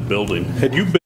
building. Had you been?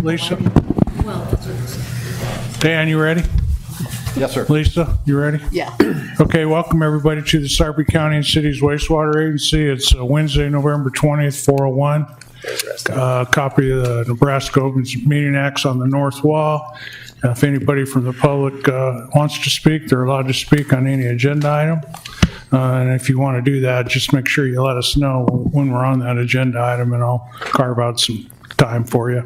Lisa? Well, that's what Dan, you ready? Yes, sir. Lisa, you ready? yeah. Okay, welcome everybody to the Sarpy County and City's Wastewater Agency. It's Wednesday, November 20th, 4:01. Copy of the Nebraska Open Meeting Acts on the north wall. If anybody from the public wants to speak, they're allowed to speak on any agenda item. And if you want to do that, just make sure you let us know when we're on that agenda item, and I'll carve out some time for you.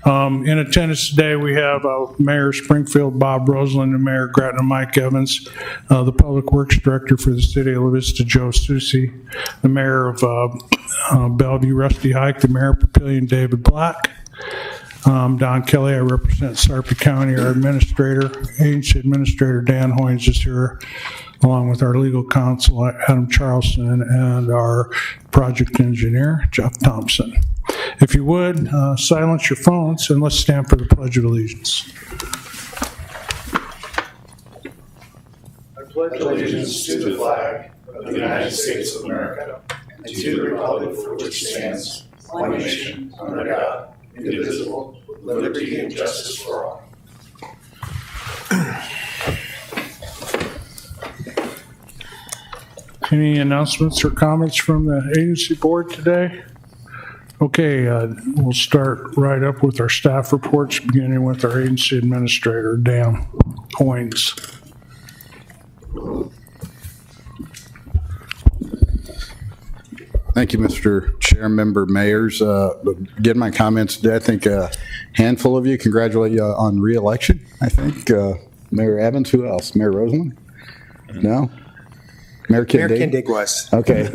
In attendance today, we have Mayor Springfield, Bob Roseland, and Mayor Gretna, Mike Evans, the Public Works Director for the City of La Vista, Joe Susi, the Mayor of Bellevue, Rusty Hike, the Mayor of Papillion, David Black, Don Kelly. I represent Sarpy County. Our Agency Administrator, Dan Hoynes, is here, along with our legal counsel, Adam Charleston, and our project engineer, Jeff Thompson. If you would, silence your phones, and let's stand for the Pledge of Allegiance. I pledge allegiance to the flag of the United States of America and to the republic for which it stands, one nation, under God, indivisible, with liberty and justice for all. Any announcements or comments from the agency board today? Okay, we'll start right up with our staff reports, beginning with our agency administrator, Dan Hoynes. Thank you, Mr. Chair, member mayors. Again, my comments today, I think a handful of you congratulate you on re-election, I think. Mayor Evans, who else? Mayor Roseland? No? Mayor Kindig was. Okay.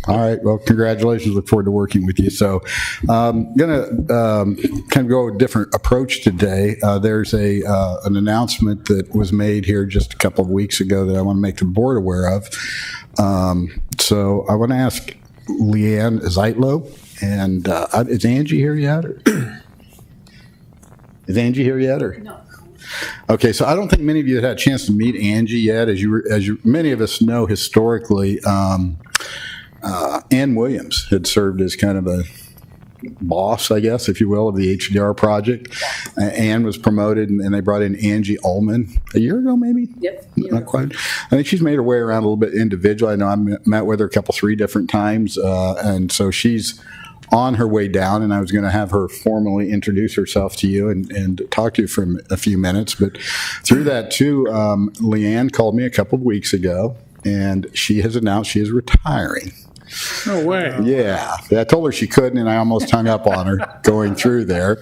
All right. Well, congratulations. Look forward to working with you. So I'm going to kind of go a different approach today. There's an announcement that was made here just a couple of weeks ago that I want to make the board aware of. So I want to ask Leanne Zeitlow, and is Angie here yet? Is Angie here yet? Or? No. Okay, so I don't think many of you have had a chance to meet Angie yet. As many of us know, historically, Ann Williams had served as kind of a boss, I guess, if you will, of the HDR project. Ann was promoted, and they brought in Angie Ullman a year ago, maybe? Yep. Not quite. I think she's made her way around a little bit individually. I know I met with her three different times, and so she's on her way down, and I was going to have her formally introduce herself to you and talk to you for a few minutes. But through that, too, Leanne called me a couple of weeks ago, and she has announced she is retiring. No way. Yeah. I told her she couldn't, and I almost hung up on her going through there.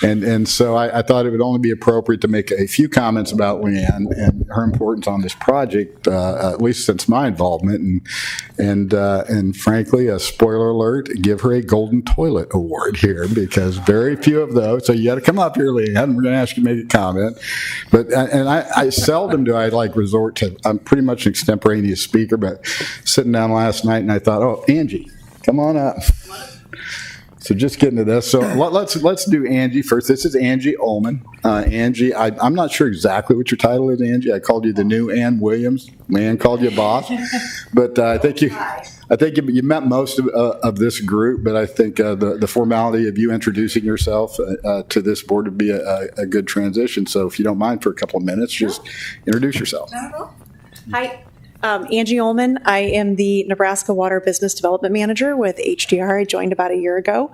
And so I thought it would only be appropriate to make a few comments about Leanne and her importance on this project, at least since my involvement. And frankly, a spoiler alert, give her a Golden Toilet Award here, because very few of those. So you got to come up here, Leanne. We're going to ask you to make a comment. But I seldom do I resort to, I'm pretty much an extemporaneous speaker, but sitting down last night and I thought, oh, Angie, come on up. So just getting to this. So let's do Angie first. This is Angie Ullman. Angie, I'm not sure exactly what your title is, Angie. I called you the new Ann Williams. Leanne called you boss. But I think you met most of this group. But I think the formality of you introducing yourself to this board would be a good transition. So if you don't mind for a couple of minutes, just introduce yourself. Hi. Angie Ullman. I am the Nebraska Water Business Development Manager with HDR. I joined about a year ago.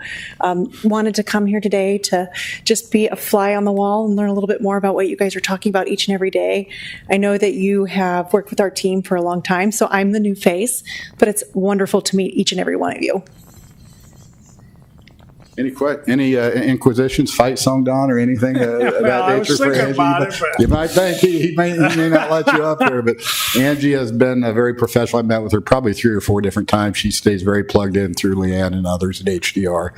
Wanted to come here today to just be a fly on the wall and learn a little bit more about what you guys are talking about each and every day. I know that you have worked with our team for a long time, so I'm the new face, but it's wonderful to meet each and every one of you. Any inquisitions, fight song, Don, or anything of that nature for Angie? You might think he may not let you up here, but Angie has been very professional. I met with her probably 3 or 4 different times. She stays very plugged in through Leanne and others at HDR.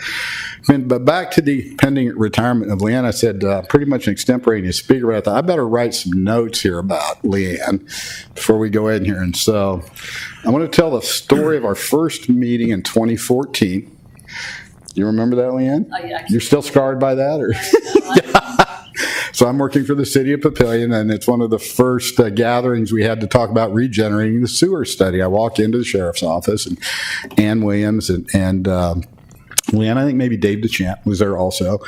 But back to the pending retirement of Leanne, I said pretty much an extemporaneous speaker, but I thought I better write some notes here about Leanne before we go in here. And so I want to tell the story of our first meeting in 2014. You remember that, Leanne? You're still scarred by that? Or? So I'm working for the city of Papillion, and it's one of the first gatherings we had to talk about regenerating the sewer study. I walk into the sheriff's office, and Ann Williams and Leanne, I think maybe Dave DeChamp was there also,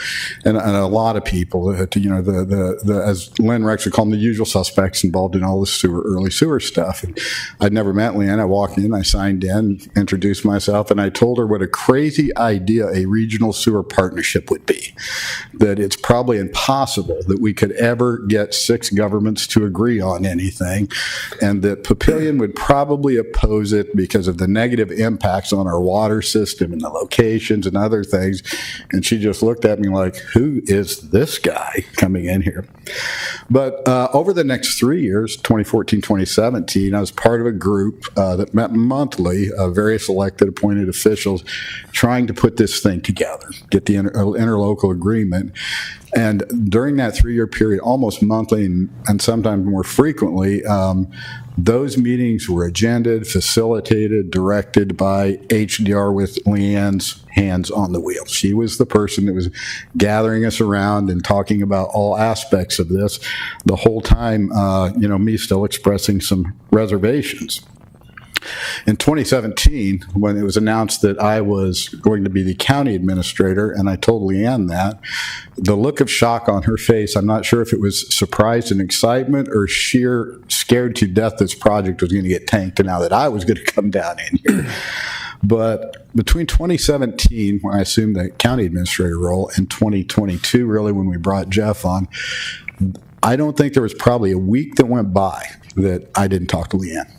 and a lot of people. As Lynn Rex would call them, the usual suspects involved in all this early sewer stuff. And I'd never met Leanne. I walked in, I signed in, introduced myself, and I told her what a crazy idea a regional sewer partnership would be. That it's probably impossible that we could ever get 6 governments to agree on anything, and that Papillion would probably oppose it because of the negative impacts on our water system and the locations and other things. And she just looked at me like, who is this guy coming in here? But over the next 3 years, 2014, 2017, I was part of a group that met monthly, various elected appointed officials, trying to put this thing together, get the interlocal agreement. And during that 3-year period, almost monthly and sometimes more frequently, those meetings were agended, facilitated, directed by HDR with Leanne's hands on the wheel. She was the person that was gathering us around and talking about all aspects of this the whole time, me still expressing some reservations. In 2017, when it was announced that I was going to be the county administrator, and I told Leanne that, the look of shock on her face, I'm not sure if it was surprise and excitement or sheer scared to death this project was going to get tanked and now that I was going to come down in here. But between 2017, when I assumed the county administrator role, and 2022, really, when we brought Jeff on, I don't think there was probably a week that went by that I didn't talk to Leanne.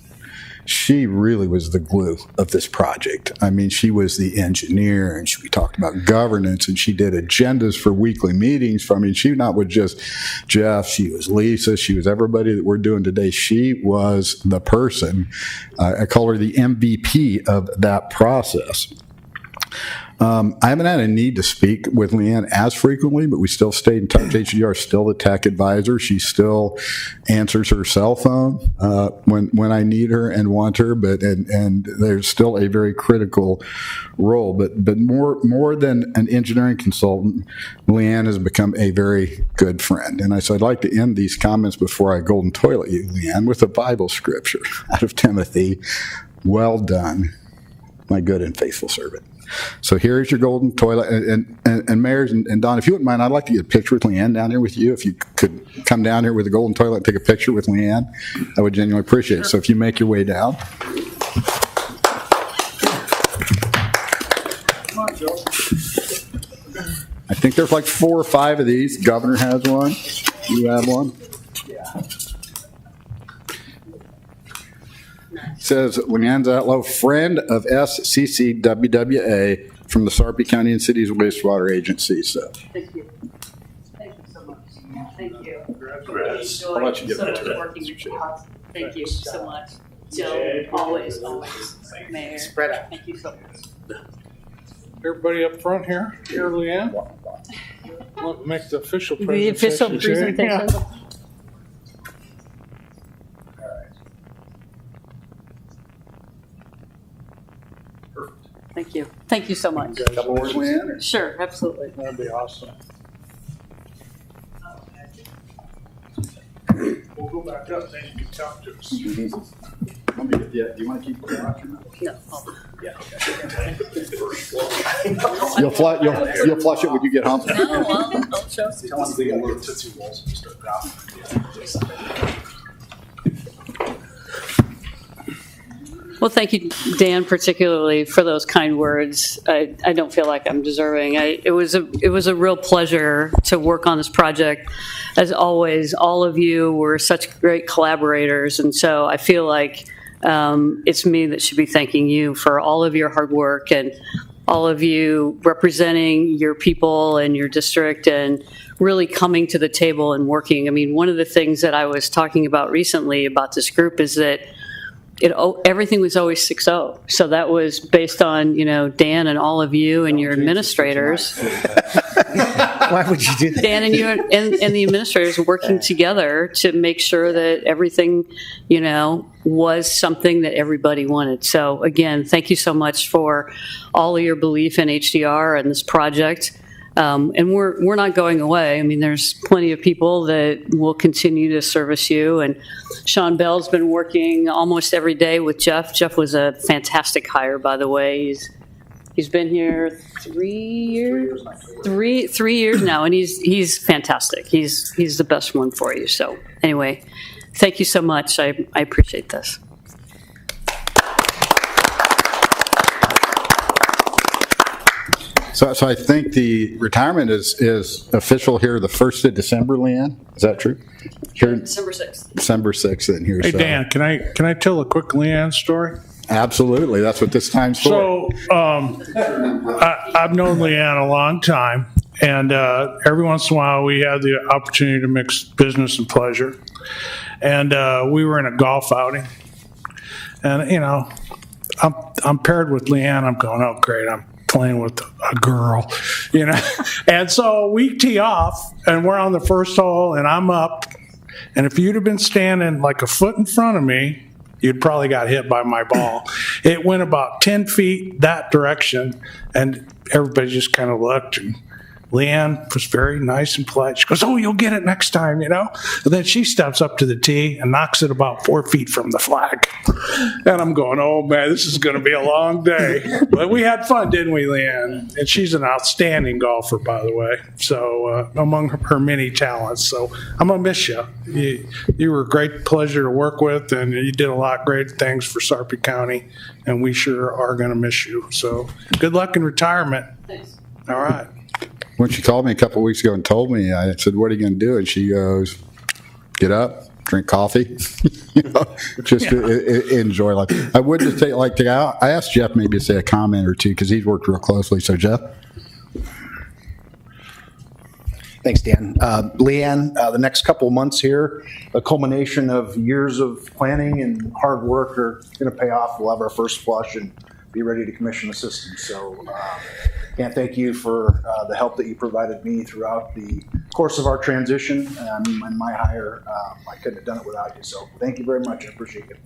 She really was the glue of this project. I mean, she was the engineer, and we talked about governance, and she did agendas for weekly meetings. She not was just Jeff, she was Lisa, she was everybody that we're doing today. She was the person. I call her the MVP of that process. I haven't had a need to speak with Leanne as frequently, but we still stayed in touch. HDR is still the tech advisor. She still answers her cell phone when I need her and want her, and there's still a very critical role. But more than an engineering consultant, Leanne has become a very good friend. And so I'd like to end these comments before I golden toilet you, Leanne, with a Bible scripture out of Timothy. Well done, my good and faithful servant. So here's your golden toilet. And mayors and Don, if you wouldn't mind, I'd like to get a picture with Leanne down here with you. If you could come down here with a golden toilet and take a picture with Leanne, I would genuinely appreciate it. So if you make your way down. Come on, Joe. I think there's like 4 or 5 of these. Governor has one. You have one. Says Leanne Zatlow, friend of SCCWWA from the Sarpy County and Cities Wastewater Agency. So. Thank you. Thank you so much. Thank you. Congrats. I'll let you get back to that. Working with you. Thank you so much. Joe, always. Mayor. Spread out. Thank you so much. Everybody up front here, Leanne? Want to make the official presentation? The official presentation. Yeah. Thank you. Thank you so much. Couple words, Leanne? Sure, absolutely. That'd be awesome. We'll go back up, then you can talk to us. Yeah, do you want to keep going? No. You'll flush it when you get home. No, I'll show you. Tell us they get little Tootsie Rolls and start dropping. Well, thank you, Dan, particularly for those kind words. I don't feel like I'm deserving. It was a real pleasure to work on this project. As always, all of you were such great collaborators, and so I feel like it's me that should be thanking you for all of your hard work and all of you representing your people and your district and really coming to the table and working. I mean, one of the things that I was talking about recently about this group is that everything was always 6-0. So that was based on, Dan and all of you and your administrators. Why would you do that? Dan and you and the administrators working together to make sure that everything, was something that everybody wanted. So again, thank you so much for all of your belief in HDR and this project. And we're not going away. I mean, there's plenty of people that will continue to service you. And Sean Bell's been working almost every day with Jeff. Jeff was a fantastic hire, by the way. He's been here 3 years, 3 years now, and he's fantastic. He's the best one for you. So anyway, thank you so much. I appreciate this. So I think the retirement is official here the 1st of December, Leanne? Is that true? Here, December 6th. December 6th in here. Hey, so. Dan, can I tell a quick Leanne story? Absolutely. That's what this time's for. So I've known Leanne a long time, and every once in a while we have the opportunity to mix business and pleasure. And we were in a golf outing, and I'm paired with Leanne. I'm going, oh great, I'm playing with a girl, And so we tee off, and we're on the first hole, and I'm up. And if you'd have been standing like a foot in front of me, you'd probably got hit by my ball. It went about 10 feet that direction, and everybody just kind of looked, and Leanne was very nice and polite. She goes, oh, you'll get it next time, And then she steps up to the tee and knocks it about 4 feet from the flag. And I'm going, oh, man, this is going to be a long day. But we had fun, didn't we, Leanne? And she's an outstanding golfer, by the way, so among her many talents. So I'm going to miss you. You were a great pleasure to work with, and you did a lot of great things for Sarpy County, and we sure are going to miss you. So good luck in retirement. Thanks. All right. When she called me a couple of weeks ago and told me, I said, what are you going to do? And she goes, get up, drink coffee, enjoy life. I would just I asked Jeff maybe to say a comment or two because he's worked real closely. So, Jeff? Thanks, Dan. Leanne, the next couple of months here, a culmination of years of planning and hard work are going to pay off. We'll have our first flush and be ready to commission the system. So can't thank you for the help that you provided me throughout the course of our transition and my hire. I couldn't have done it without you. So thank you very much. I appreciate it.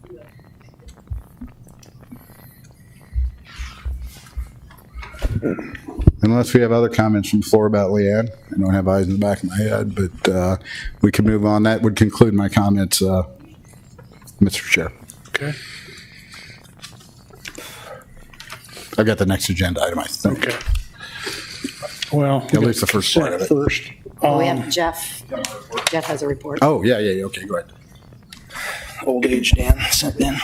Unless we have other comments from the floor about Leanne. I don't have eyes in the back of my head, but we can move on. That would conclude my comments, Mr. Chair. Okay. I've got the next agenda item, I think. Okay. Well, At least the first part of it. First. We have Jeff. Jeff has a report. Oh, yeah. Okay, go ahead. Old age, Dan, sent in.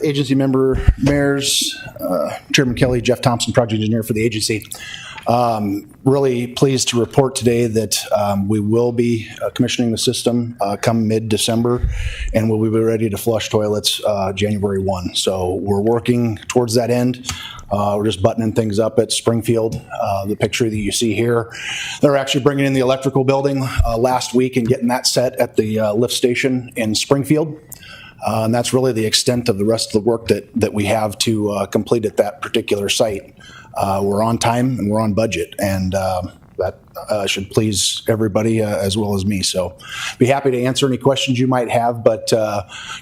Agency member, mayors, Chairman Kelly, Jeff Thompson, project engineer for the agency. Really pleased to report today that we will be commissioning the system come mid-December, and we'll be ready to flush toilets January 1. So we're working towards that end. We're just buttoning things up at Springfield. The picture that you see here, they're actually bringing in the electrical building last week and getting that set at the lift station in Springfield. And that's really the extent of the rest of the work that we have to complete at that particular site. We're on time and we're on budget, and that should please everybody as well as me. So be happy to answer any questions you might have, but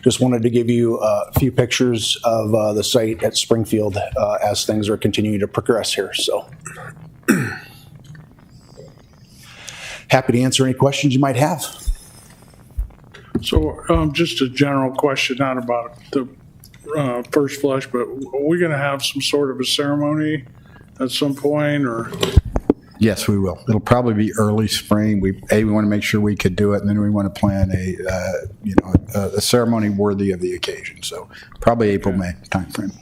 just wanted to give you a few pictures of the site at Springfield as things are continuing to progress here. So happy to answer any questions you might have. So just a general question, not about the first flush, but are we going to have some sort of a ceremony at some point, or? Yes, we will. It'll probably be early spring. We want to make sure we could do it, and then we want to plan a ceremony worthy of the occasion. So probably April, May timeframe.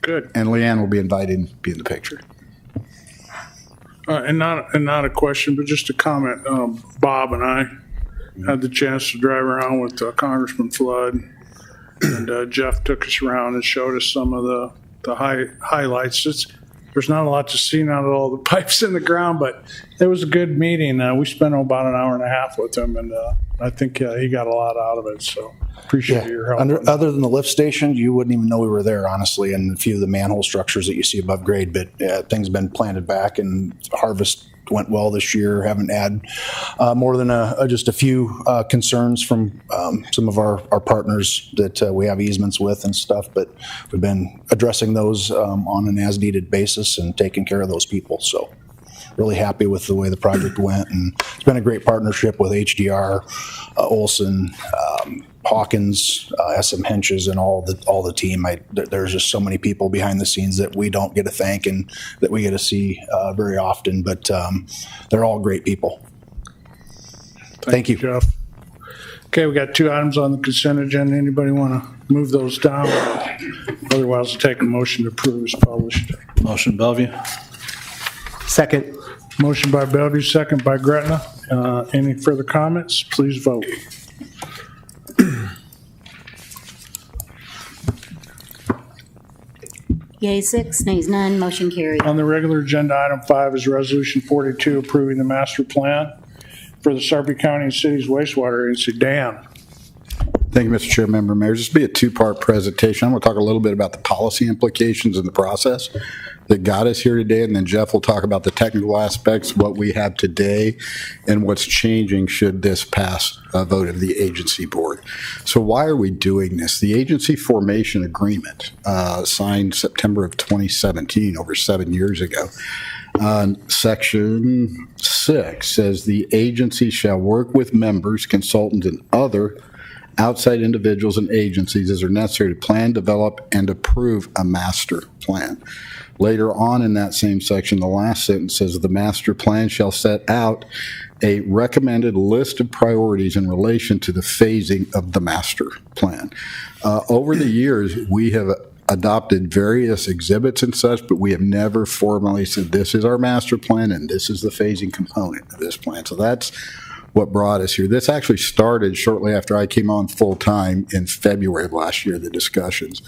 Good. And Leanne will be invited to be in the picture. And not a question, but just a comment. Bob and I had the chance to drive around with Congressman Flood, and Jeff took us around and showed us some of the highlights. There's not a lot to see now that all the pipes in the ground, but it was a good meeting. We spent about an hour and a half with him, and I think he got a lot out of it. So appreciate your help. Other than the lift station, you wouldn't even know we were there, honestly, and a few of the manhole structures that you see above grade. But things have been planted back, and harvest went well this year. Haven't had more than just a few concerns from some of our partners that we have easements with and stuff, but we've been addressing those on an as-needed basis and taking care of those people. So really happy with the way the project went, and it's been a great partnership with HDR, Olson, Hawkins, SM Henches, and all the team. There's just so many people behind the scenes that we don't get to thank and that we get to see very often, but they're all great people. Thank you. Jeff. Okay, we got 2 items on the consent agenda. Anybody want to move those down? Otherwise, I'll take a motion to approve as published. Motion Bellevue. Second. Motion by Bellevue, second by Gretna. Any further comments? Please vote. Yea, 6, nays none, motion carried. On the regular agenda, item 5 is Resolution 42, approving the master plan for the Sarpy County and Cities Wastewater Agency. Dan. Thank you, Mr. Chair, member mayors. This will be a 2-part presentation. I'm going to talk a little bit about the policy implications and the process that got us here today, and then Jeff will talk about the technical aspects, what we have today, and what's changing should this pass a vote of the agency board. So why are we doing this? The agency formation agreement signed September of 2017, over 7 years ago. Section 6 says the agency shall work with members, consultants, and other outside individuals and agencies as are necessary to plan, develop, and approve a master plan. Later on in that same section, the last sentence says the master plan shall set out a recommended list of priorities in relation to the phasing of the master plan. Over the years, we have adopted various exhibits and such, but we have never formally said this is our master plan and this is the phasing component of this plan. So that's what brought us here. This actually started shortly after I came on full-time in February of last year, the discussions.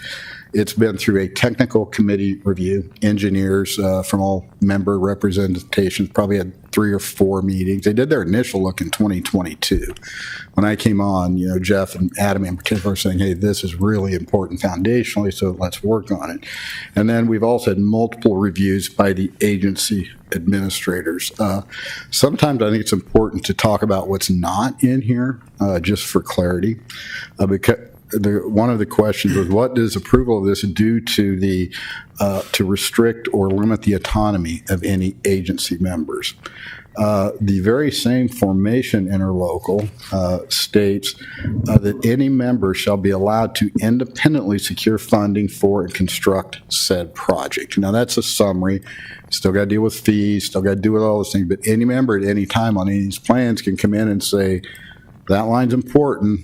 It's been through a technical committee review, engineers from all member representations, probably had 3 or 4 meetings. They did their initial look in 2022. When I came on, Jeff and Adam in particular were saying, hey, this is really important foundationally, so let's work on it. And then we've also had multiple reviews by the agency administrators. Sometimes I think it's important to talk about what's not in here, just for clarity, because one of the questions was, what does approval of this do to the to restrict or limit the autonomy of any agency members? The very same formation interlocal states that any member shall be allowed to independently secure funding for and construct said project. Now, that's a summary. Still got to deal with fees, still got to do with all those things, but any member at any time on any of these plans can come in and say, that line's important,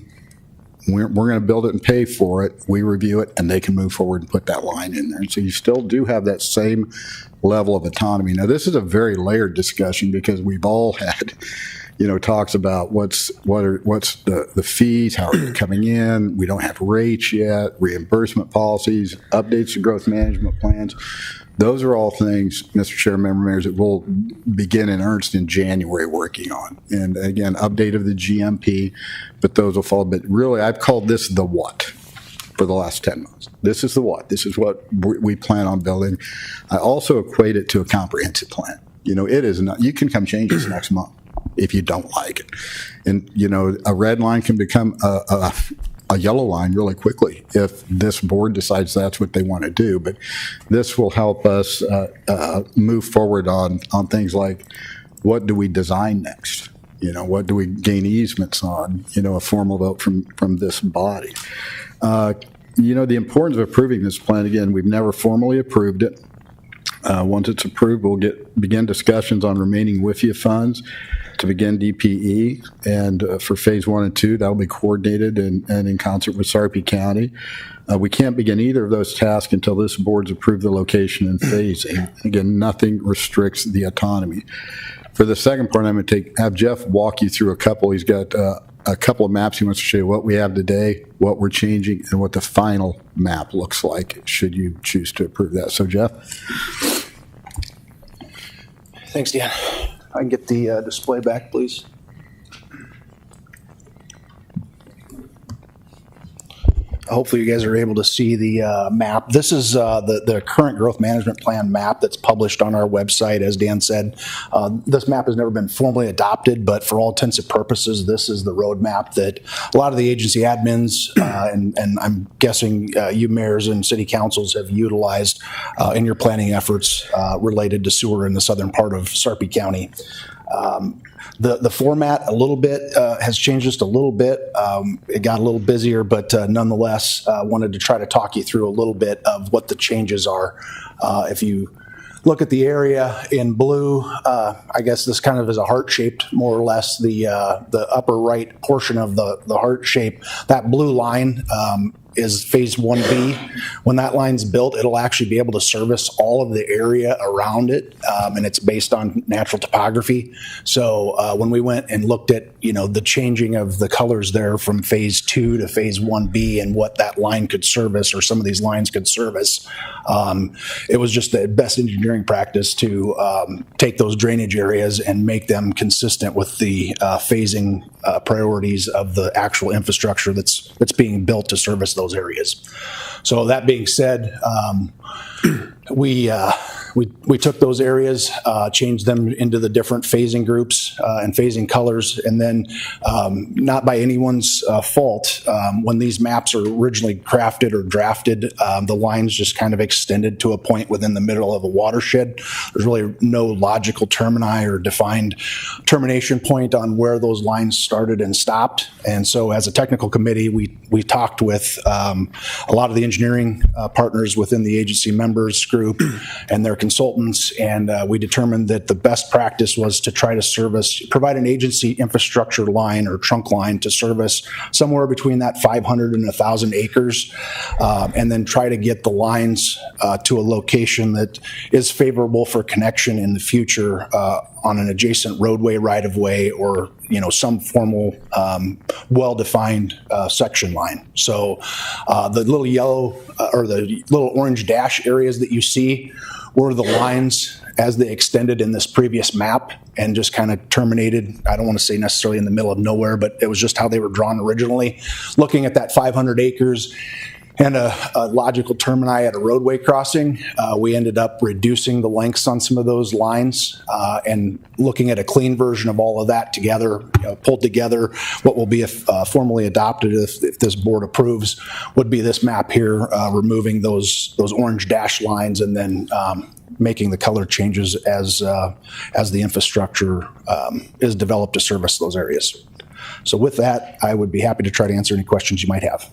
we're going to build it and pay for it, we review it, and they can move forward and put that line in there. And so you still do have that same level of autonomy. Now, this is a very layered discussion because we've all had, talks about what's the fees, how are they coming in, we don't have rates yet, reimbursement policies, updates to growth management plans. Those are all things, Mr. Chair, member mayors, that we'll begin in earnest in January working on. And again, update of the GMP, but those will follow. But really, I've called this the what for the last 10 months. This is the what. This is what we plan on building. I also equate it to a comprehensive plan. It is not, you can come change this next month if you don't like it. And, a red line can become a yellow line really quickly if this board decides that's what they want to do. But this will help us move forward on things like, what do we design next? What do we gain easements on? A formal vote from this body. The importance of approving this plan, again, we've never formally approved it. Once it's approved, we'll begin discussions on remaining WIFIA funds to begin DPE, and for phase 1 and 2, that'll be coordinated and in concert with Sarpy County. We can't begin either of those tasks until this board's approved the location and phasing. Again, nothing restricts the autonomy. For the second part, I'm going to have Jeff walk you through a couple. He's got a couple of maps he wants to show you what we have today, what we're changing, and what the final map looks like should you choose to approve that. So, Jeff. Thanks, Dan. I can get the display back, please. hopefully you guys are able to see the map. This is the current growth management plan map that's published on our website, as Dan said. This map has never been formally adopted, but for all intents and purposes, this is the roadmap that a lot of the agency admins and I'm guessing you mayors and city councils have utilized in your planning efforts related to sewer in the southern part of Sarpy County. The format a little bit has changed just a little bit. It got a little busier, but nonetheless, wanted to try to talk you through a little bit of what the changes are. If you look at the area in blue, I guess this kind of is a heart-shaped, more or less, the upper right portion of the heart shape. That blue line is Phase 1B. When that line's built, it'll actually be able to service all of the area around it, and it's based on natural topography. So when we went and looked at, the changing of the colors there from Phase 2 to Phase 1B and what that line could service, or some of these lines could service, it was just the best engineering practice to take those drainage areas and make them consistent with the phasing priorities of the actual infrastructure that's being built to service those areas. So that being said, we took those areas, changed them into the different phasing groups and phasing colors, and then not by anyone's fault, when these maps are originally crafted or drafted, the lines just kind of extended to a point within the middle of a watershed. There's really no logical termini or defined termination point on where those lines started and stopped. And so as a technical committee, we talked with a lot of the engineering partners within the agency members group and their consultants, and we determined that the best practice was to try to provide an agency infrastructure line or trunk line to service somewhere between that 500 and 1,000 acres, and then try to get the lines to a location that is favorable for connection in the future on an adjacent roadway right-of-way or some formal well-defined section line. So the little yellow or the little orange dash areas that you see were the lines as they extended in this previous map and just kind of terminated. I don't want to say necessarily in the middle of nowhere, but it was just how they were drawn originally. Looking at that 500 acres and a logical termini at a roadway crossing, we ended up reducing the lengths on some of those lines and looking at a clean version of all of that together, pulled together. What will be formally adopted if this board approves would be this map here, removing those orange dash lines and then making the color changes as the infrastructure is developed to service those areas. So with that, I would be happy to try to answer any questions you might have.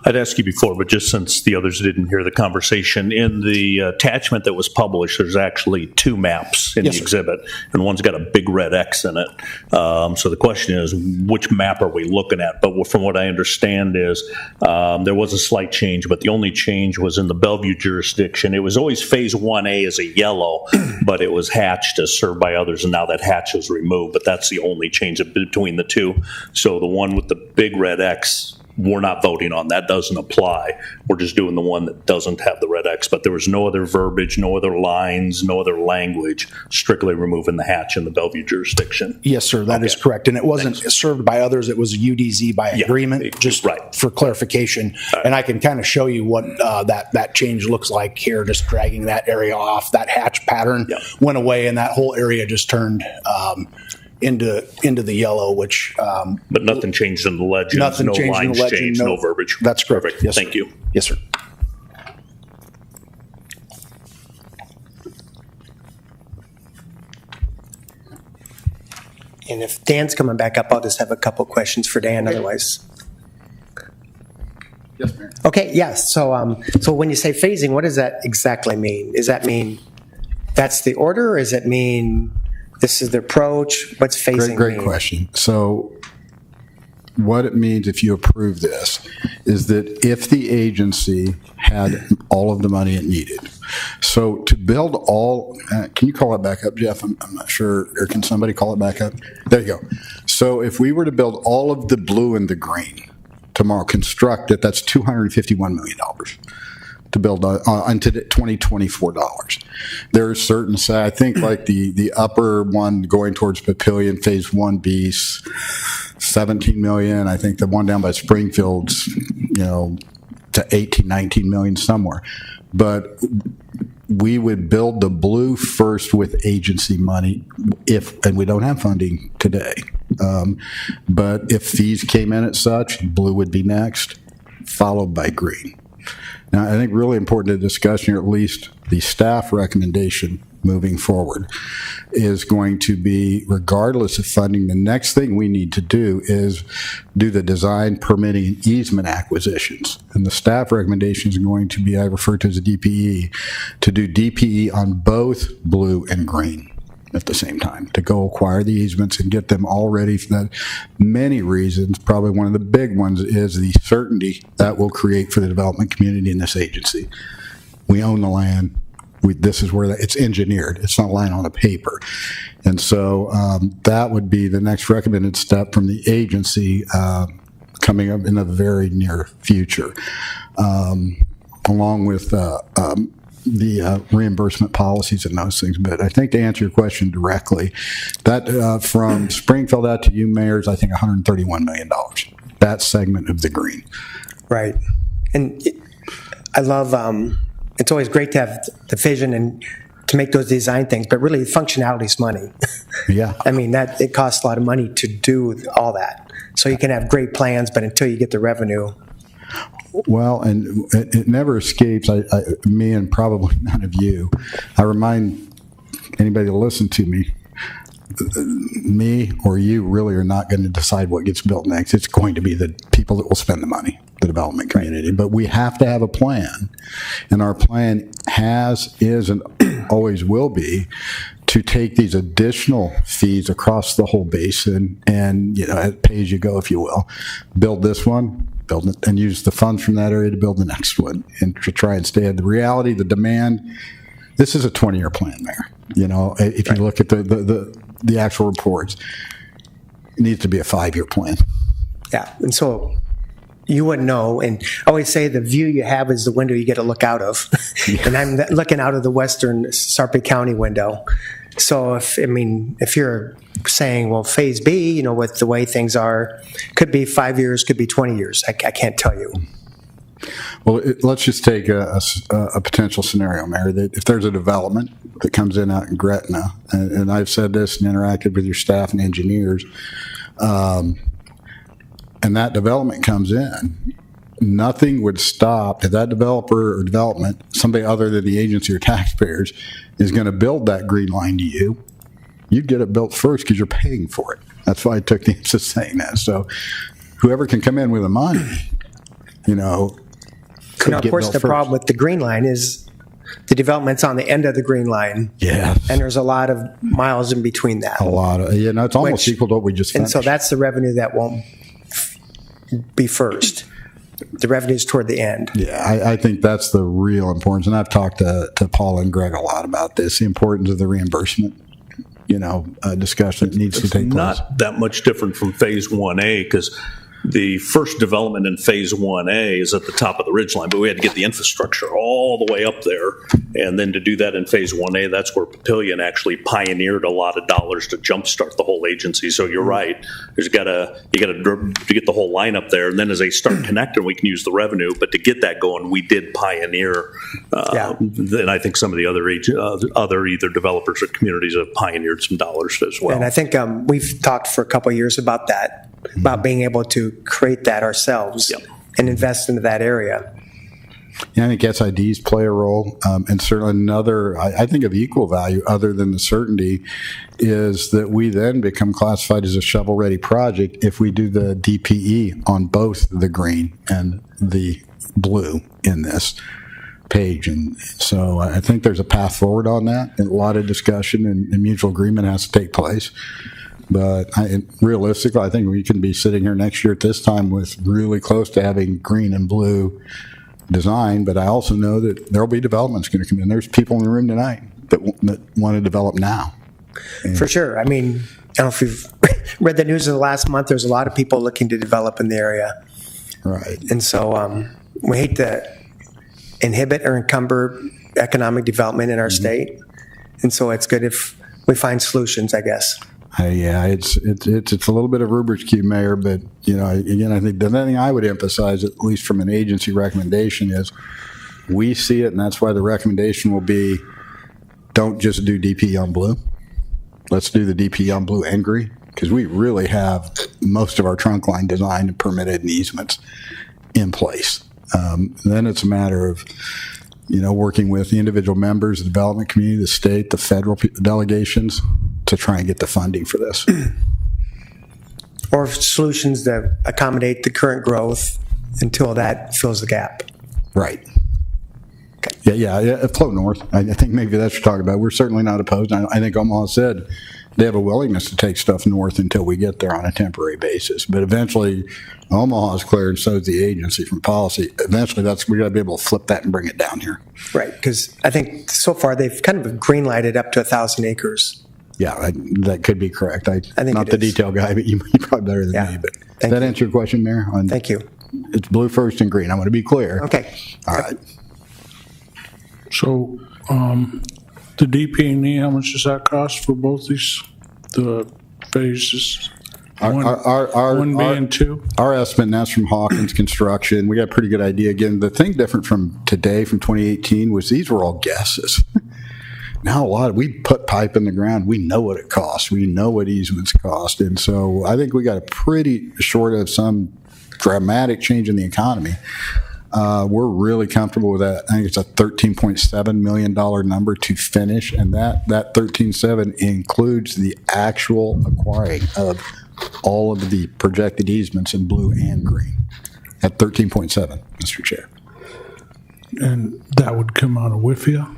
I'd ask you before, but just since the others didn't hear the conversation, in the attachment that was published, there's actually two maps in the exhibit, and one's got a big red X in it. So the question is, which map are we looking at? But from what I understand is there was a slight change, but the only change was in the Bellevue jurisdiction. It was always Phase 1A as a yellow, but it was hatched as served by others, and now that hatch is removed, but that's the only change between the two. So the one with the big red X, we're not voting on. That doesn't apply. We're just doing the one that doesn't have the red X, but there was no other verbiage, no other lines, no other language, strictly removing the hatch in the Bellevue jurisdiction. Yes, sir, that is correct. And it wasn't served by others, it was a UDZ by agreement, just for clarification. Right. And I can kind of show you what that change looks like here, just dragging that area off. That hatch pattern went away, and that whole area just turned into the yellow, which... but nothing changed in the legends, nothing no changed lines in the legend, changed, no verbiage. That's correct. Perfect. Yes, Thank sir. you. Yes, sir. And if Dan's coming back up, I'll just have a couple questions for Dan, otherwise. Yes, Mayor. Okay, yes. So when you say phasing, what does that exactly mean? Does that mean that's the order, or does it mean this is the approach? What's phasing Great mean? question. So what it means if you approve this is that if the agency had all of the money it needed. So to build all, can you call it back up, Jeff? I'm not sure, or can somebody call it back up? There you go. So if we were to build all of the blue and the green tomorrow, construct it, that's $251 million. To build into $2024. There are certain, I think like the upper one going towards Papillion, Phase 1B, $17 million. I think the one down by Springfield's to 18, 19 million somewhere. But we would build the blue first with agency money and we don't have funding today. But if fees came in at such, blue would be next, followed by green. Now, I think really important to the discussion, or at least the staff recommendation moving forward, is going to be, regardless of funding, the next thing we need to do is do the design, permitting, and easement acquisitions. And the staff recommendation is going to be, I refer to as a DPE, to do DPE on both blue and green at the same time, to go acquire the easements and get them all ready for that. Many reasons, probably one of the big ones is the certainty that will create for the development community in this agency. We own the land. This is where it's engineered. It's not lying on a paper. And so that would be the next recommended step from the agency coming up in the very near future, along with the reimbursement policies and those things. But I think to answer your question directly, that from Springfield out to you mayors, I think $131 million, that segment of the green. Right. And I love, it's always great to have the vision and to make those design things, but really functionality is money. Yeah. I mean, it costs a lot of money to do all that. So you can have great plans, but until you get the revenue. Well, and it never escapes me and probably none of you. I remind anybody to listen to me or you really are not going to decide what gets built next. It's going to be the people that will spend the money, the development community. But we have to have a plan, and our plan is, and always will be, to take these additional fees across the whole basin and, pay as you go, if you will, build this one, build it, and use the funds from that area to build the next one, and to try and stay at the reality, the demand. This is a 20-year plan there. If you look at the actual reports, it needs to be a 5-year plan. Yeah, and so you wouldn't know. And I always say the view you have is the window you get to look out of. Yeah. And I'm looking out of the western Sarpy County window. So if you're saying, well, Phase B, with the way things are, could be 5 years, could be 20 years. I can't tell you. Well, let's just take a potential scenario, Mayor, that if there's a development that comes in out in Gretna, and I've said this and interacted with your staff and engineers, and that development comes in, nothing would stop if that developer or development, somebody other than the agency or taxpayers, is going to build that green line to you. You'd get it built first because you're paying for it. That's why I took the interest saying that. So whoever can come in with the money, of course, the problem with the green line is the development's on the end of the green line. Yeah. And there's a lot of miles in between that. A lot of, it's almost equal to what we just finished. And so that's the revenue that won't be first. The revenue's toward the end. Yeah, I think that's the real importance. And I've talked to Paul and Greg a lot about this, the importance of the reimbursement, discussion that needs to take place. Not that much different from Phase 1A, because the first development in Phase 1A is at the top of the ridgeline, but we had to get the infrastructure all the way up there. And then to do that in Phase 1A, that's where Papillion actually pioneered a lot of dollars to jumpstart the whole agency. So you're right. You got to get the whole line up there. And then as they start connecting, we can use the revenue. But to get that going, we did pioneer. And I think some of the other either developers or communities have pioneered some dollars as well. And I think we've talked for a couple of years about that. About being able to create that ourselves and invest into that area. Yeah, I think SIDs play a role, and certainly another, I think of equal value other than the certainty, is that we then become classified as a shovel-ready project if we do the DPE on both the green and the blue in this page. And so I think there's a path forward on that, and a lot of discussion and mutual agreement has to take place. But realistically, I think we can be sitting here next year at this time with really close to having green and blue design. But I also know that there will be developments going to come in. There's people in the room tonight that want to develop now. And for sure. I mean, I don't know if you've read the news of the last month. There's a lot of people looking to develop in the area. Right. And so we hate to inhibit or encumber economic development in our state. And so it's good if we find solutions, I guess. Yeah, it's a little bit of Rubik's Cube, Mayor, but, again, I think the thing I would emphasize, at least from an agency recommendation, is we see it, and that's why the recommendation will be, don't just do DP on blue. Let's do the DP on blue and green, because we really have most of our trunk line designed and permitted and easements in place. Then it's a matter of, working with the individual members, the development community, the state, the federal delegations to try and get the funding for this. Or solutions that accommodate the current growth until that fills the gap. Right. Yeah, flow north. I think maybe that's what you're talking about. We're certainly not opposed. I think Omaha said they have a willingness to take stuff north until we get there on a temporary basis. But eventually, Omaha is clear, and so is the agency from policy. Eventually, we got to be able to flip that and bring it down here. Right, because I think so far they've kind of green-lighted up to 1,000 acres. Yeah, that could be correct. I think not the detail guy, but you're probably better than me. But does that answer your question, Mayor? Thank you. It's blue first and green. I want to be clear. Okay. All right. So, the DP&E, how much does that cost for both the phases? Our 1B and 2? Our estimate, and that's from Hawkins Construction. We got a pretty good idea. Again, the thing different from today, from 2018, was these were all guesses. Now we put pipe in the ground. We know what it costs. We know what easements cost. And so I think we got a pretty short of some dramatic change in the economy. We're really comfortable with that. I think it's a $13.7 million number to finish, and that 13.7 includes the actual acquiring of all of the projected easements in blue and green at 13.7, Mr. Chair. And that would come out of WIFIA?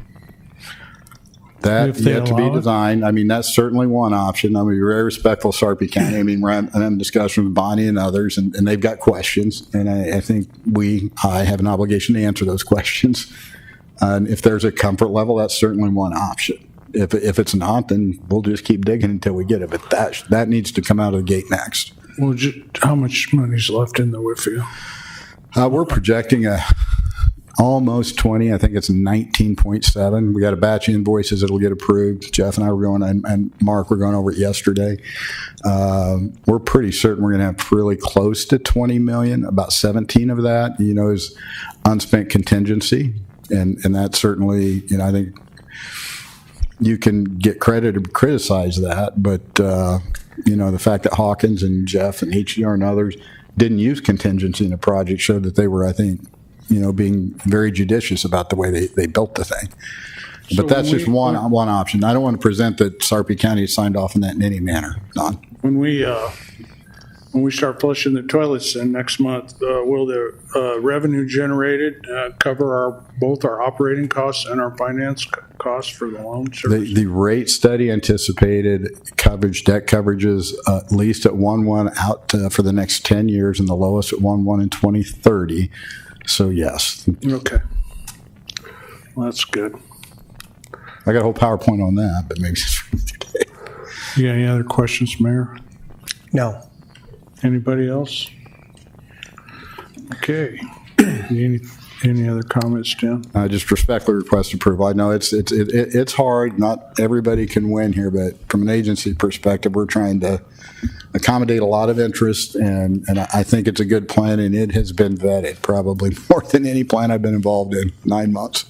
That yet to be designed. I mean, that's certainly one option. I'm very respectful of Sarpy County. I mean, we're having discussions with Bonnie and others, and they've got questions. And I think I have an obligation to answer those questions. And if there's a comfort level, that's certainly one option. If it's not, then we'll just keep digging until we get it. But that needs to come out of the gate next. Well, how much money's left in the WIFIA? We're projecting almost 20. I think it's 19.7. We got a batch of invoices that'll get approved. Jeff and I were going, and Mark were going over it yesterday. We're pretty certain we're going to have really close to 20 million. About 17 of that, is unspent contingency, and that certainly, I think you can get credit or criticize that, but the fact that Hawkins and Jeff and HDR and others didn't use contingency in the project showed that they were, I think, being very judicious about the way they built the thing. But that's just one option. I don't want to present that Sarpy County has signed off on that in any manner. Don? When we start flushing the toilets in next month, will the revenue generated cover both our operating costs and our finance costs for the loan service? The rate study anticipated debt coverages at least at 1.1 out for the next 10 years, and the lowest at 1.1 in 2030. So, yes. Okay. Well, that's good. I got a whole PowerPoint on that, but maybe it's for today. You got any other questions, Mayor? No. Anybody else? Okay. Any other comments, Tim? I just respectfully request approval. I know it's hard. Not everybody can win here, but from an agency perspective, we're trying to accommodate a lot of interest, and I think it's a good plan, and it has been vetted probably more than any plan I've been involved in 9 months.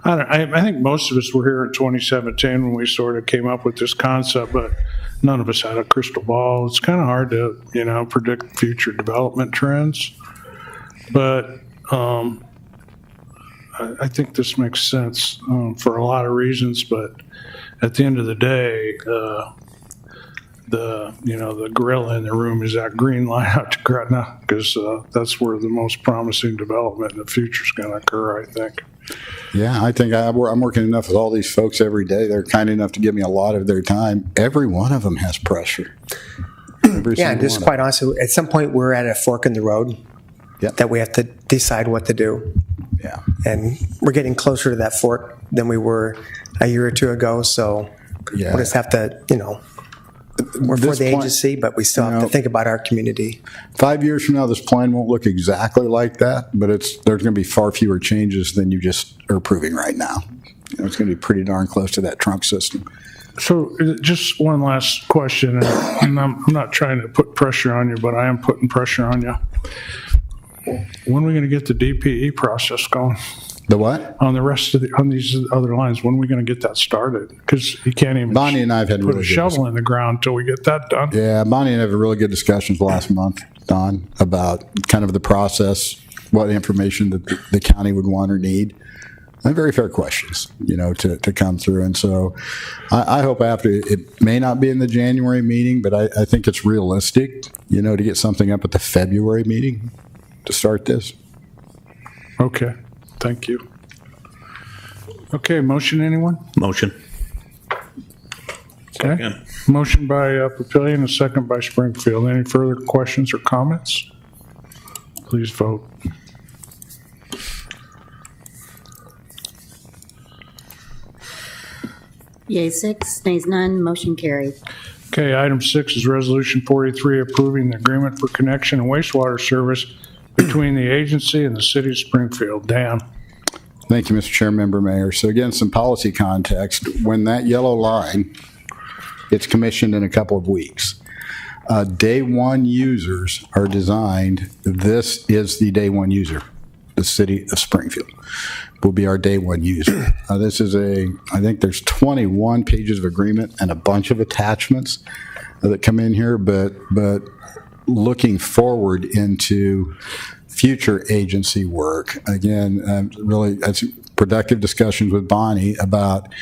I think most of us were here in 2017 when we sort of came up with this concept, but none of us had a crystal ball. It's kind of hard to, predict future development trends. But I think this makes sense for a lot of reasons. But at the end of the day, the gorilla in the room is that green line out to Gretna, because that's where the most promising development in the future is going to occur, I think. Yeah, I think I'm working enough with all these folks every day. They're kind enough to give me a lot of their time. Every one of them has pressure. Yeah, and just quite honestly, at some point we're at a fork in the road that we have to decide what to do. Yeah. And we're getting closer to that fork than we were a year or two ago, so we'll just have to, we're for the agency, but we still have to think about our community. 5 years from now, this plan won't look exactly like that, but there's going to be far fewer changes than you just are approving right now. It's going to be pretty darn close to that trunk system. So just one last question, and I'm not trying to put pressure on you, but I am putting pressure on you. When are we going to get the DPE process going The what? on the rest of on these other lines? When are we going to get that started? Because you can't even Bonnie and I have had put really a good shovel in the ground until we get that done. Yeah, Bonnie and I have really good discussions last month, Don, about kind of the process, what information that the county would want or need. And very fair questions, to come through. And so I hope after, it may not be in the January meeting, but I think it's realistic, to get something up at the February meeting to start this. Okay, thank you. Okay, motion, anyone? Motion. Okay. Second. Motion by Papillion, a second by Springfield. Any further questions or comments? Please vote. Yea, 6, nays none, motion carried. Okay, item 6 is Resolution 43, approving the agreement for connection and wastewater service between the agency and the city of Springfield. Dan? Thank you, Mr. Chair, Member Mayor. So again, some policy context. When that yellow line, it's commissioned in a couple of weeks. Day one users are designed, this is the day one user, the city of Springfield will be our day one user. This is I think there's 21 pages of agreement and a bunch of attachments that come in here, but looking forward into future agency work, again, really productive discussions with Bonnie about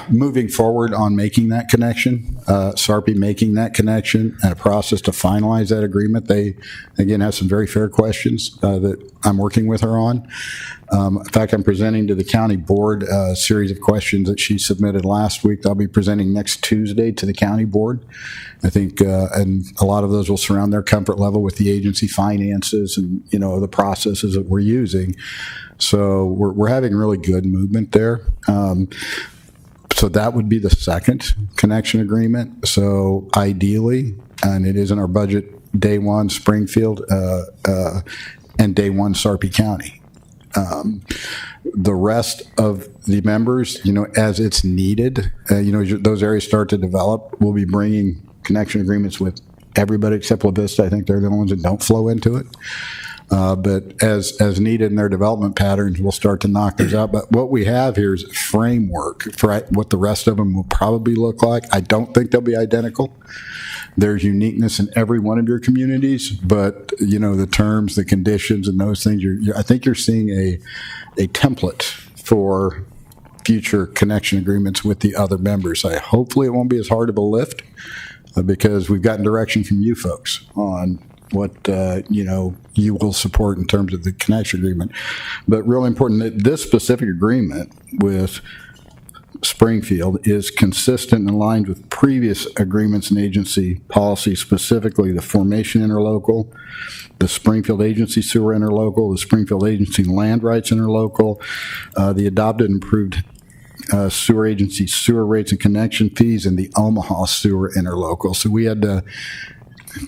moving forward on making that connection, SARPI making that connection, and a process to finalize that agreement. They, again, have some very fair questions that I'm working with her on. In fact, I'm presenting to the county board a series of questions that she submitted last week. I'll be presenting next Tuesday to the county board. I think, and a lot of those will surround their comfort level with the agency finances and, the processes that we're using. So we're having really good movement there. So that would be the second connection agreement. So ideally, and it is in our budget, day one Springfield and day one Sarpy County. The rest of the members, as it's needed, those areas start to develop, we'll be bringing connection agreements with everybody except La Vista. I think they're the only ones that don't flow into it. But as needed in their development patterns, we'll start to knock those out. But what we have here is a framework for what the rest of them will probably look like. I don't think they'll be identical. There's uniqueness in every one of your communities, but the terms, the conditions, and those things. I think you're seeing a template for future connection agreements with the other members. Hopefully it won't be as hard of a lift because we've gotten direction from you folks on what you will support in terms of the connection agreement. But really important that this specific agreement with Springfield is consistent and aligned with previous agreements and agency policy, specifically the formation interlocal, the Springfield Agency Sewer Interlocal, the Springfield Agency Land Rights Interlocal, the adopted and approved sewer agency sewer rates and connection fees, and the Omaha Sewer Interlocal. So we had to,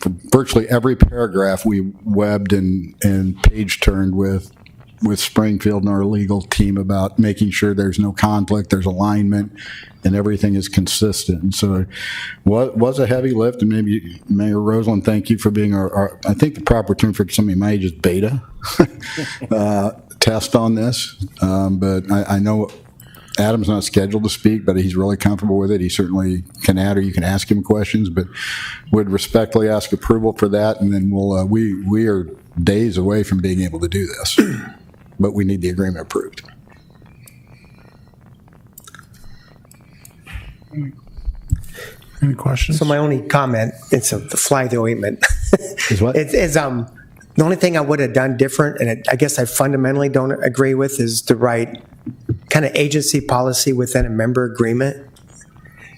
for virtually every paragraph, we webbed and page turned with Springfield and our legal team about making sure there's no conflict, there's alignment, and everything is consistent. And so it was a heavy lift, and maybe Mayor Roseland, thank you for being our I think the proper term for somebody my age is beta test on this. But I know Adam's not scheduled to speak, but he's really comfortable with it. He certainly can add, or you can ask him questions, but would respectfully ask approval for that, and then we'll we are days away from being able to do this. But we need the agreement approved. Any questions? So my only comment, it's a fly the ointment. Is what? It's the only thing I would have done different, and I guess I fundamentally don't agree with, is the right kind of agency policy within a member agreement,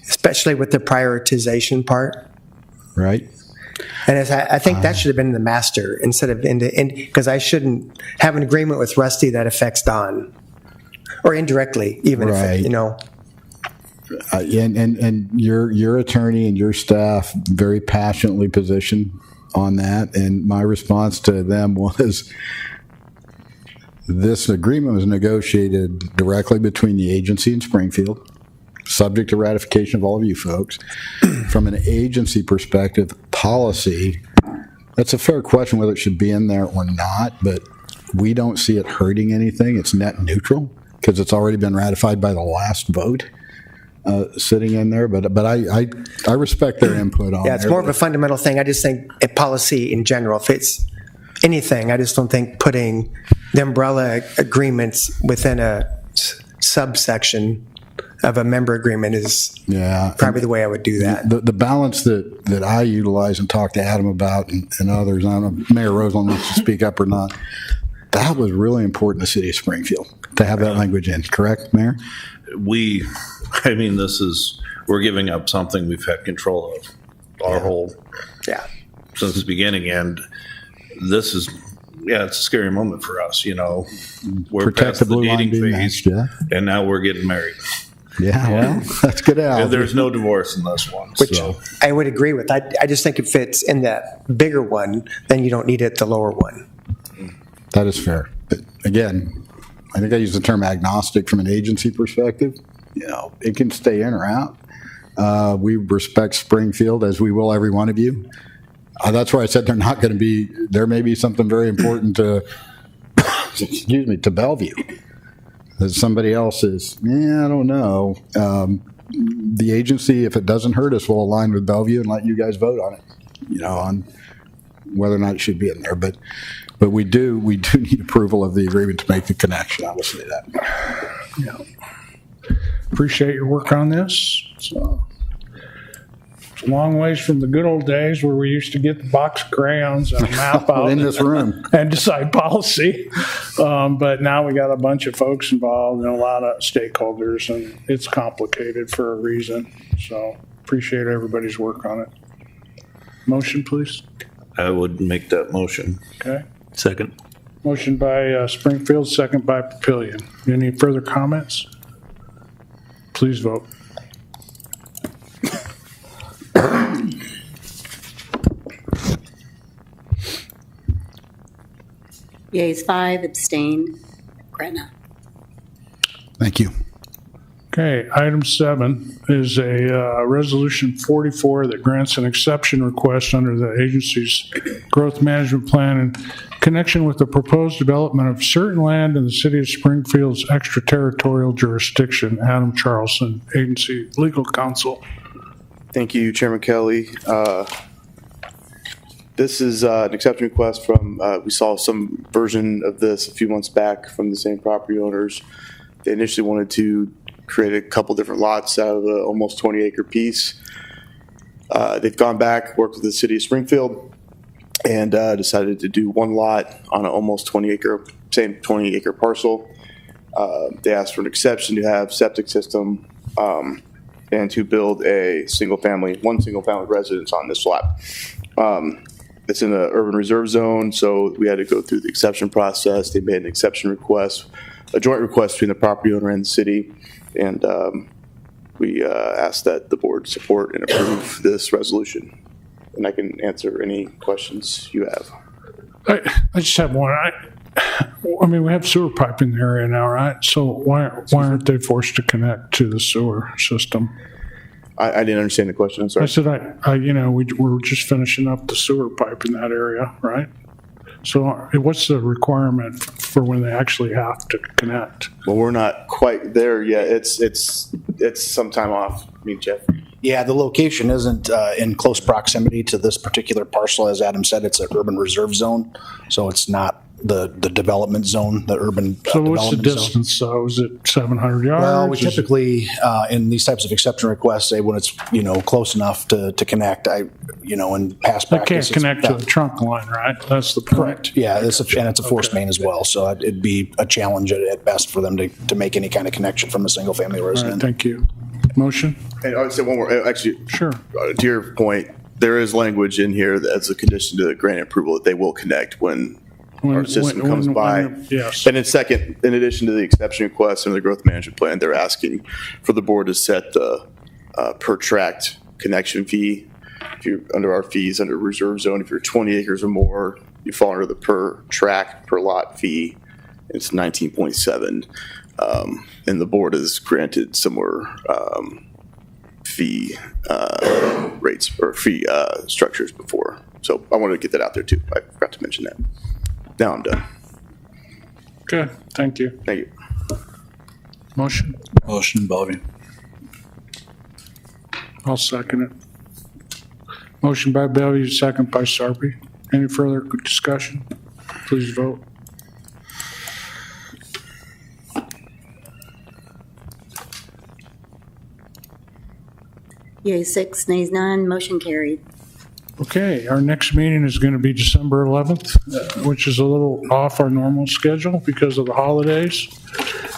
especially with the prioritization part. Right. And I think that should have been the master instead of because I shouldn't have an agreement with Rusty that affects Don, or indirectly, even Right. if And your attorney and your staff very passionately positioned on that, and my response to them was, this agreement was negotiated directly between the agency and Springfield. subject to ratification of all of you folks. From an agency perspective, policy, that's a fair question whether it should be in there or not, but we don't see it hurting anything. It's net neutral because it's already been ratified by the last vote sitting in there. But I respect their input on it. Yeah, it's more of a fundamental thing. I just think a policy in general, if it's anything, I just don't think putting the umbrella agreements within a subsection of a member agreement is probably the way I would do that. The balance that I utilize and talk to Adam about and others, I don't know if Mayor Roseland wants to speak up or not, that was really important to the city of Springfield to have that language in, correct, Mayor? We're giving up something we've had control of our whole, since the beginning. And this is, it's a scary moment for us, We're Protect past the the blue line dating being phase, matched, and now we're getting married. Yeah, well, that's good out. And there's no divorce in this one. Which So I would agree with. I just think if it's in that bigger one, then you don't need it the lower one. That is fair. But again, I think I use the term agnostic from an agency perspective. It can stay in or out. We respect Springfield as we will every one of you. That's why I said there may be something very important to, to Bellevue. That somebody else is, I don't know. The agency, if it doesn't hurt us, will align with Bellevue and let you guys vote on it, on whether or not it should be in there. But we do need approval of the agreement to make the connection. I will say that. Appreciate your work on this. So, it's a long ways from the good old days where we used to get the box of crayons and a map out in this room and decide policy. But now we got a bunch of folks involved and a lot of stakeholders, and it's complicated for a reason. So appreciate everybody's work on it. Motion, please. I would make that motion. Okay. Second. Motion by Springfield, second by Papillion. Any further comments? Please vote. Yeas 5, abstain, Gretna. Thank you. Okay, item 7 is a resolution 44 that grants an exception request under the agency's growth management plan in connection with the proposed development of certain land in the city of Springfield's extraterritorial jurisdiction. Adam Charlson, agency legal counsel. Thank you, Chairman Kelly. This is an exception request from, we saw some version of this a few months back from the same property owners. They initially wanted to create a couple different lots out of the almost 20-acre piece. They've gone back, worked with the city of Springfield, and decided to do one lot on an almost 20-acre parcel. They asked for an exception to have septic system and to build one single family residence on this lot. It's in the urban reserve zone, so we had to go through the exception process. They made an exception request, a joint request between the property owner and the city, and we ask that the board support and approve this resolution. And I can answer any questions you have. I just have one. I mean, we have sewer pipe in the area now, right? So why aren't they forced to connect to the sewer system? I didn't understand the question. I'm sorry. I said, we're just finishing up the sewer pipe in that area, right? So what's the requirement for when they actually have to connect? Well, we're not quite there yet. It's some time off. Me, Jeff. Yeah, the location isn't in close proximity to this particular parcel. As Adam said, it's an urban reserve zone, so it's not the development zone, the urban So what's the development zone. distance? So is it 700 yards? Well, we Is it- typically, in these types of exception requests, say when it's, close enough to connect, in past They practice. can't connect to the trunk line, right? That's the point. Correct. Yeah, and it's a force main as well, so it'd be a challenge at best for them to make any kind of connection from a single-family All right, resident. thank you. Motion? And I would say one more. Actually, Sure. to your point, there is language in here that's a condition to the grant approval that they will connect when our system comes by. Yes. And then second, in addition to the exception request and the growth management plan, they're asking for the board to set the per tract connection fee. If you're under our fees, under reserve zone, if you're 20 acres or more, you fall under the per tract, per lot fee. It's 19.7. And the board has granted similar fee rates or fee structures before. So I wanted to get that out there too. I forgot to mention that. Now I'm done. Okay, thank you. Thank you. Motion? Motion, Bellevue. I'll second it. Motion by Bellevue, second by Sarpy. Any further discussion? Please vote. Yea, 6, nays, none, motion carried. Okay, our next meeting is going to be December 11th, which is a little off our normal schedule because of the holidays.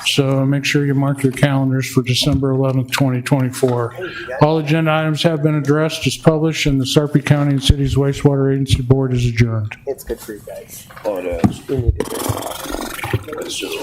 So make sure you mark your calendars for December 11th, 2024. All agenda items have been addressed as published, and the Sarpy County and Cities Wastewater Agency Board is adjourned. It's good for you guys. Oh, it is. We need it. It's just